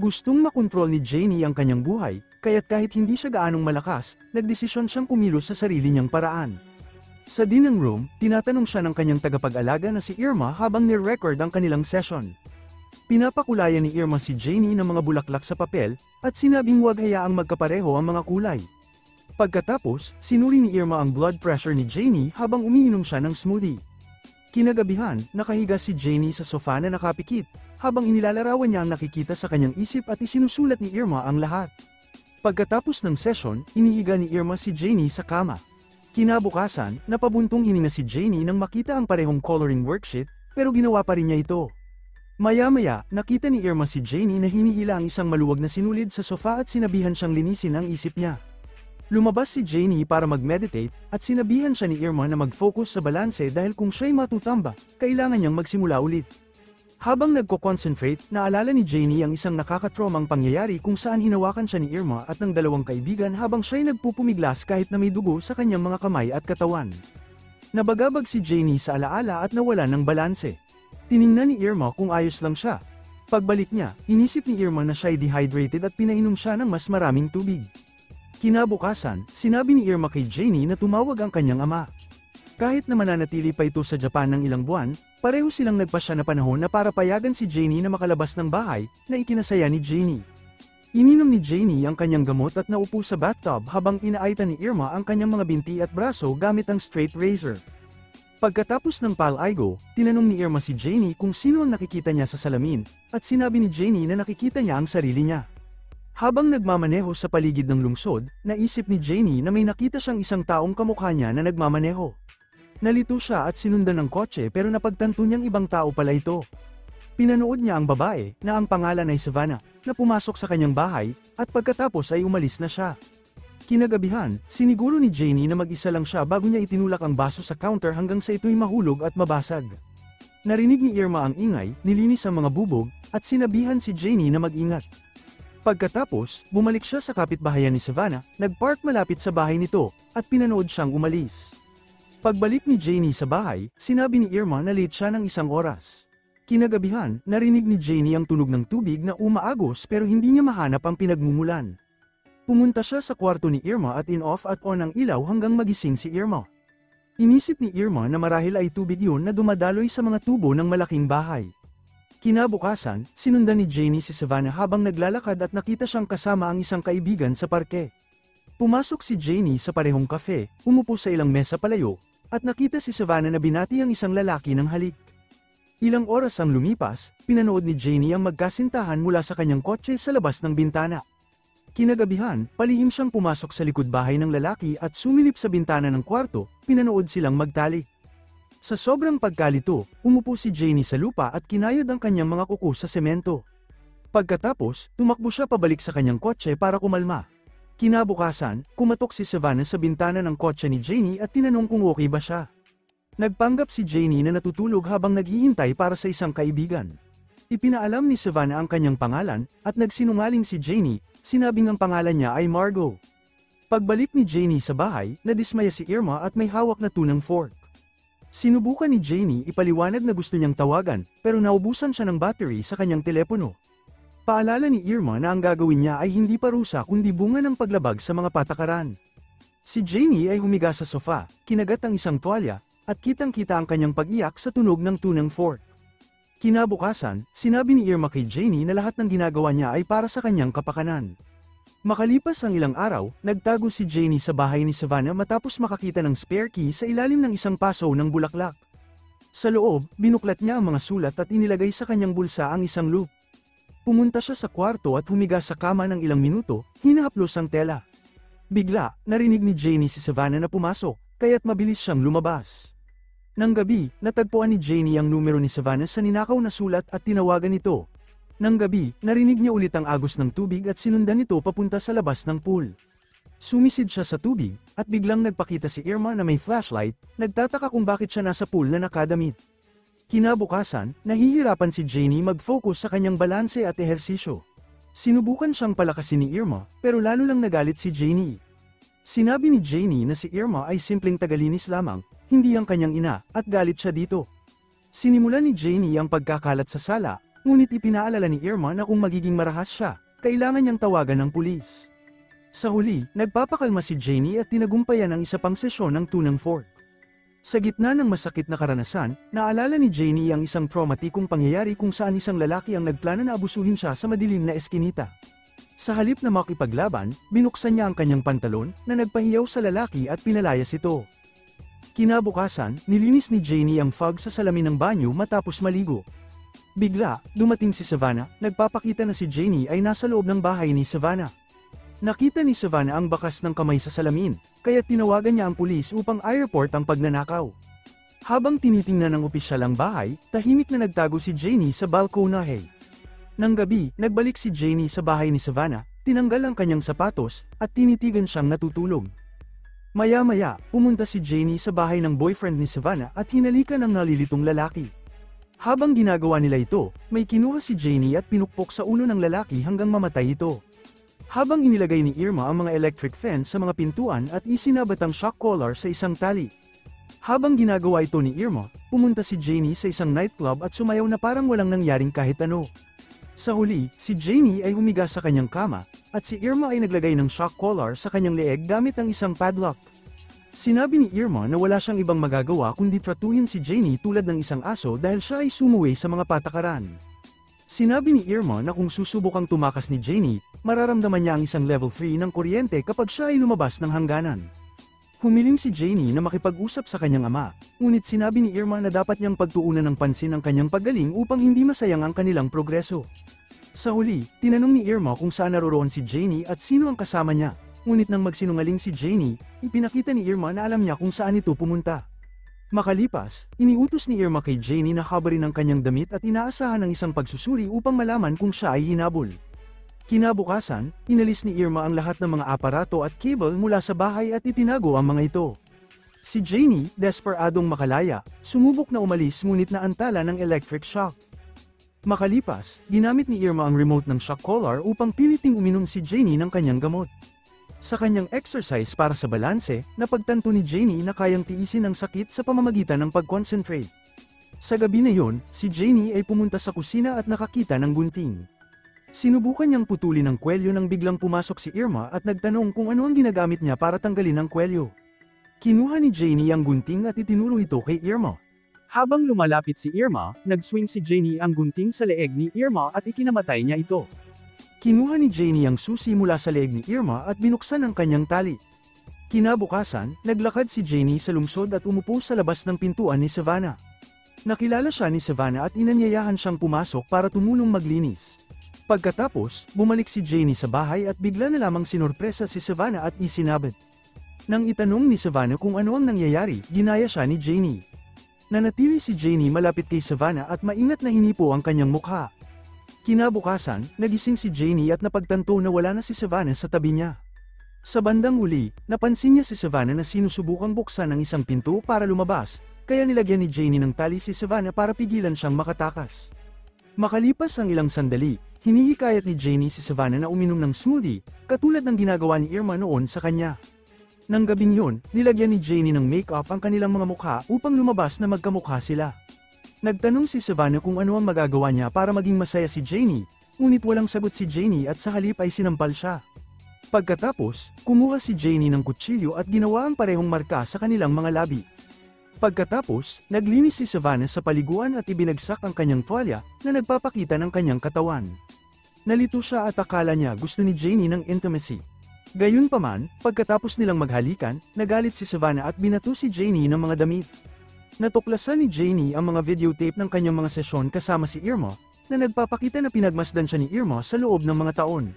Gustong makontrol ni Janie ang kanyang buhay, kaya't kahit hindi siya gaanong malakas, nagdesisyon siyang kumilos sa sarili niyang paraan. Sa dinner room, tinatanong siya ng kanyang tagapag-alaga na si Irma habang ni-record ang kanilang session. Pinapakulayan ni Irma si Janie ng mga bulaklak sa papel, at sinabing huwag hayaang magkapareho ang mga kulay. Pagkatapos, sinuri ni Irma ang blood pressure ni Janie habang umiinom siya ng smoothie. Kinagabihan, nakahiga si Janie sa sofa na nakapikit, habang inilalarawan niya ang nakikita sa kanyang isip at isinusulat ni Irma ang lahat. Pagkatapos ng session, inihiga ni Irma si Janie sa kama. Kinabukasan, napabuntong hininga si Janie nang makita ang parehong coloring worksheet, pero ginawa pa rin niya ito. Maya-maya, nakita ni Irma si Janie na hinihila ang isang maluwag na sinulid sa sofa at sinabihan siyang linisin ang isip niya. Lumabas si Janie para mag-meditate, at sinabihan siya ni Irma na mag-focus sa balanse dahil kung siya'y matutamba, kailangan niyang magsimula ulit. Habang nagko-concentrate, naalala ni Janie ang isang nakakatromang pangyayari kung saan hinawakan siya ni Irma at ng dalawang kaibigan habang siya'y nagpupumiglas kahit na may dugo sa kanyang mga kamay at katawan. Nabagabag si Janie sa alaala at nawala ng balanse. Tiningnan ni Irma kung ayos lang siya. Pagbalik niya, inisip ni Irma na siya'y dehydrated at pinainom siya ng mas maraming tubig. Kinabukasan, sinabi ni Irma kay Janie na tumawag ang kanyang ama. Kahit na mananatili pa ito sa Japan ng ilang buwan, pareho silang nagpasya na panahon na para payagan si Janie na makalabas ng bahay, na ikinasaya ni Janie. Ininom ni Janie ang kanyang gamot at naupo sa bathtub habang inaaytan ni Irma ang kanyang mga binti at braso gamit ang straight razor. Pagkatapos ng palaygo, tinanong ni Irma si Janie kung sino ang nakikita niya sa salamin, at sinabi ni Janie na nakikita niya ang sarili niya. Habang nagmamaneho sa paligid ng lungsod, naisip ni Janie na may nakita siyang isang taong kamukha niya na nagmamaneho. Nalito siya at sinundan ng kotse pero napagtanto niyang ibang tao pala ito. Pinanood niya ang babae, na ang pangalan ay Savannah, na pumasok sa kanyang bahay, at pagkatapos ay umalis na siya. Kinagabihan, siniguro ni Janie na mag-isa lang siya bago niya itinulak ang baso sa counter hanggang sa ito'y mahulog at mabasag. Narinig ni Irma ang ingay, nilinis ang mga bubog, at sinabihan si Janie na mag-ingat. Pagkatapos, bumalik siya sa kapitbahayan ni Savannah, nagpark malapit sa bahay nito, at pinanood siyang umalis. Pagbalik ni Janie sa bahay, sinabi ni Irma na late siya ng 1 oras. Kinagabihan, narinig ni Janie ang tunog ng tubig na umaagos pero hindi niya mahanap ang pinagmumulan. Pumunta siya sa kwarto ni Irma at in-off at on ang ilaw hanggang magising si Irma. Inisip ni Irma na marahil ay tubig yun na dumadaloy sa mga tubo ng malaking bahay. Kinabukasan, sinundan ni Janie si Savannah habang naglalakad at nakita siyang kasama ang isang kaibigan sa parke. Pumasok si Janie sa parehong kafe, umupo sa ilang mesa palayo, at nakita si Savannah na binati ang isang lalaki ng halik. Ilang oras ang lumipas, pinanood ni Janie ang magkasintahan mula sa kanyang kotse sa labas ng bintana. Kinagabihan, palihim siyang pumasok sa likod bahay ng lalaki at sumilip sa bintana ng kwarto, pinanood silang magtalik. Sa sobrang pagkalito, umupo si Janie sa lupa at kinayod ang kanyang mga kuko sa semento. Pagkatapos, tumakbo siya pabalik sa kanyang kotse para kumalma. Kinabukasan, kumatok si Savannah sa bintana ng kotse ni Janie at tinanong kung okay ba siya. Nagpanggap si Janie na natutulog habang naghihintay para sa isang kaibigan. Ipinaalam ni Savannah ang kanyang pangalan, at nagsinungaling si Janie, sinabing ang pangalan niya ay Margot. Pagbalik ni Janie sa bahay, nadismaya si Irma at may hawak na tunang fork. Sinubukan ni Janie ipaliwanag na gusto niyang tawagan, pero naubusan siya ng battery sa kanyang telepono. Paalala ni Irma na ang gagawin niya ay hindi parusa kundi bunga ng paglabag sa mga patakaran. Si Janie ay humiga sa sofa, kinagat ang isang tuwalya, at kitang-kita ang kanyang pag-iyak sa tunog ng tunang fork. Kinabukasan, sinabi ni Irma kay Janie na lahat ng ginagawa niya ay para sa kanyang kapakanan. Makalipas ang ilang araw, nagtago si Janie sa bahay ni Savannah matapos makakita ng spare key sa ilalim ng isang paso ng bulaklak. Sa loob, binuklat niya ang mga sulat at inilagay sa kanyang bulsa ang isang loop. Pumunta siya sa kwarto at humiga sa kama ng ilang minuto, hinahaplos ang tela. Bigla, narinig ni Janie si Savannah na pumasok, kaya't mabilis siyang lumabas. Nang gabi, natagpuan ni Janie ang numero ni Savannah sa ninakaw na sulat at tinawagan ito. Nang gabi, narinig niya ulit ang agos ng tubig at sinundan ito papunta sa labas ng pool. Sumisid siya sa tubig, at biglang nagpakita si Irma na may flashlight, nagtataka kung bakit siya nasa pool na nakadamit. Kinabukasan, nahihirapan si Janie mag-focus sa kanyang balanse at ehersisyo. Sinubukan siyang palakasin ni Irma, pero lalo lang nagalit si Janie. Sinabi ni Janie na si Irma ay simpleng tagalinis lamang, hindi ang kanyang ina, at galit siya dito. Sinimulan ni Janie ang pagkakalat sa sala, ngunit ipinaalala ni Irma na kung magiging marahas siya, kailangan niyang tawagan ng pulis. Sa huli, nagpapakalma si Janie at tinagumpayan ang isa pang sesyon ng tunang fork. Sa gitna ng masakit na karanasan, naalala ni Janie ang isang traumatikong pangyayari kung saan isang lalaki ang nagplano na abusuhin siya sa madilim na eskinita. Sa halip na makipaglaban, binuksan niya ang kanyang pantalon, na nagpahiyaw sa lalaki at pinalayas ito. Kinabukasan, nilinis ni Janie ang fog sa salamin ng banyo matapos maligo. Bigla, dumating si Savannah, nagpapakita na si Janie ay nasa loob ng bahay ni Savannah. Nakita ni Savannah ang bakas ng kamay sa salamin, kaya tinawagan niya ang pulis upang i-report ang pagnanakaw. Habang tinitingnan ng opisyal ang bahay, tahimik na nagtago si Janie sa balkonahe. Nang gabi, nagbalik si Janie sa bahay ni Savannah, tinanggal ang kanyang sapatos, at tinitigan siyang natutulog. Maya-maya, pumunta si Janie sa bahay ng boyfriend ni Savannah at hinalikan ang nalilitong lalaki. Habang ginagawa nila ito, may kinuha si Janie at pinukpok sa ulo ng lalaki hanggang mamatay ito. Habang inilagay ni Irma ang mga electric fence sa mga pintuan at isinabat ang shock collar sa isang tali. Habang ginagawa ito ni Irma, pumunta si Janie sa isang nightclub at sumayaw na parang walang nangyaring kahit ano. Sa huli, si Janie ay humiga sa kanyang kama, at si Irma ay naglagay ng shock collar sa kanyang leeg gamit ang isang padlock. Sinabi ni Irma na wala siyang ibang magagawa kundi tratuhin si Janie tulad ng isang aso dahil siya ay sumuway sa mga patakaran. Sinabi ni Irma na kung susubukang tumakas ni Janie, mararamdaman niya ang isang level 3 ng kuryente kapag siya ay lumabas ng hangganan. Humiling si Janie na makipag-usap sa kanyang ama, ngunit sinabi ni Irma na dapat niyang pagtuunan ng pansin ang kanyang paggaling upang hindi masayang ang kanilang progreso. Sa huli, tinanong ni Irma kung saan naroroon si Janie at sino ang kasama niya, ngunit nang magsinungaling si Janie, ipinakita ni Irma na alam niya kung saan ito pumunta. Makalipas, iniutos ni Irma kay Janie na habarin ang kanyang damit at inaasahan ng isang pagsusuri upang malaman kung siya ay hinabol. Kinabukasan, inalis ni Irma ang lahat ng mga aparato at cable mula sa bahay at itinago ang mga ito. Si Janie, desperadong makalaya, sumubok na umalis ngunit naantala ng electric shock. Makalipas, ginamit ni Irma ang remote ng shock collar upang piliting uminom si Janie ng kanyang gamot. Sa kanyang exercise para sa balanse, napagtanto ni Janie na kayang tiisin ang sakit sa pamamagitan ng pag-concentrate. Sa gabi na yon, si Janie ay pumunta sa kusina at nakakita ng gunting. Sinubukan niyang putulin ang kwelyo nang biglang pumasok si Irma at nagtanong kung ano ang ginagamit niya para tanggalin ang kwelyo. Kinuha ni Janie ang gunting at itinuro ito kay Irma. Habang lumalapit si Irma, nag-swing si Janie ang gunting sa leeg ni Irma at ikinamatay niya ito. Kinuha ni Janie ang susi mula sa leeg ni Irma at binuksan ang kanyang tali. Kinabukasan, naglakad si Janie sa lungsod at umupo sa labas ng pintuan ni Savannah. Nakilala siya ni Savannah at inanyayahan siyang pumasok para tumulong maglinis. Pagkatapos, bumalik si Janie sa bahay at bigla na lamang sinorpresa si Savannah at isinabit. Nang itanong ni Savannah kung ano ang nangyayari, ginaya siya ni Janie. Nanatili si Janie malapit kay Savannah at maingat na hinipo ang kanyang mukha. Kinabukasan, nagising si Janie at napagtanto na wala na si Savannah sa tabi niya. Sa bandang huli, napansin niya si Savannah na sinusubukang buksan ang isang pinto para lumabas, kaya nilagyan ni Janie ng tali si Savannah para pigilan siyang makatakas. Makalipas ang ilang sandali, hinihikayat ni Janie si Savannah na uminom ng smoothie, katulad ng ginagawa ni Irma noon sa kanya. Nang gabing yun, nilagyan ni Janie ng make-up ang kanilang mga mukha upang lumabas na magkamukha sila. Nagtanong si Savannah kung ano ang magagawa niya para maging masaya si Janie, ngunit walang sagot si Janie at sa halip ay sinampal siya. Pagkatapos, kumuha si Janie ng kutsilyo at ginawa ang parehong marka sa kanilang mga labi. Pagkatapos, naglinis si Savannah sa paliguan at ibinagsak ang kanyang tuwalya na nagpapakita ng kanyang katawan. Nalito siya at akala niya gusto ni Janie ng intimacy. Gayunpaman, pagkatapos nilang maghalikan, nagalit si Savannah at binato si Janie ng mga damit. Natuklasan ni Janie ang mga videotape ng kanyang mga sesyon kasama si Irma, na nagpapakita na pinagmasdan siya ni Irma sa loob ng mga taon.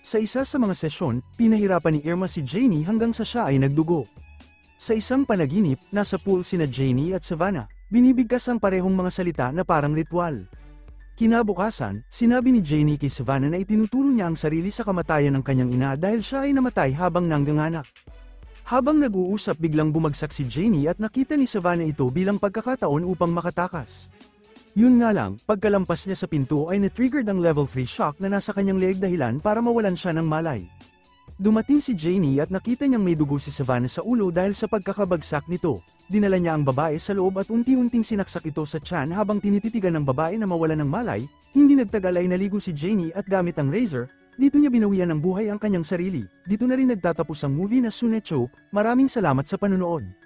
Sa isa sa mga sesyon, pinahirapan ni Irma si Janie hanggang sa siya ay nagdugo. Sa isang panaginip, nasa pool sina Janie at Savannah, binibigkas ang parehong mga salita na parang ritual. Kinabukasan, sinabi ni Janie kay Savannah na itinuturo niya ang sarili sa kamatayan ng kanyang ina dahil siya ay namatay habang nangganganak. Habang nag-uusap biglang bumagsak si Janie at nakita ni Savannah ito bilang pagkakataon upang makatakas. Yun nga lang, pagkalampas niya sa pinto ay na-triggered ang level 3 shock na nasa kanyang leeg dahilan para mawalan siya ng malay. Dumating si Janie at nakita niyang may dugo si Savannah sa ulo dahil sa pagkakabagsak nito. Dinala niya ang babae sa loob at unti-unting sinaksak ito sa tiyan habang tinititigan ng babae na mawala ng malay. Hindi nagtagal ay naligo si Janie at gamit ang razor, dito niya binawian ng buhay ang kanyang sarili. Dito na rin nagtatapos ang movie na Sunecho. Maraming salamat sa panunood.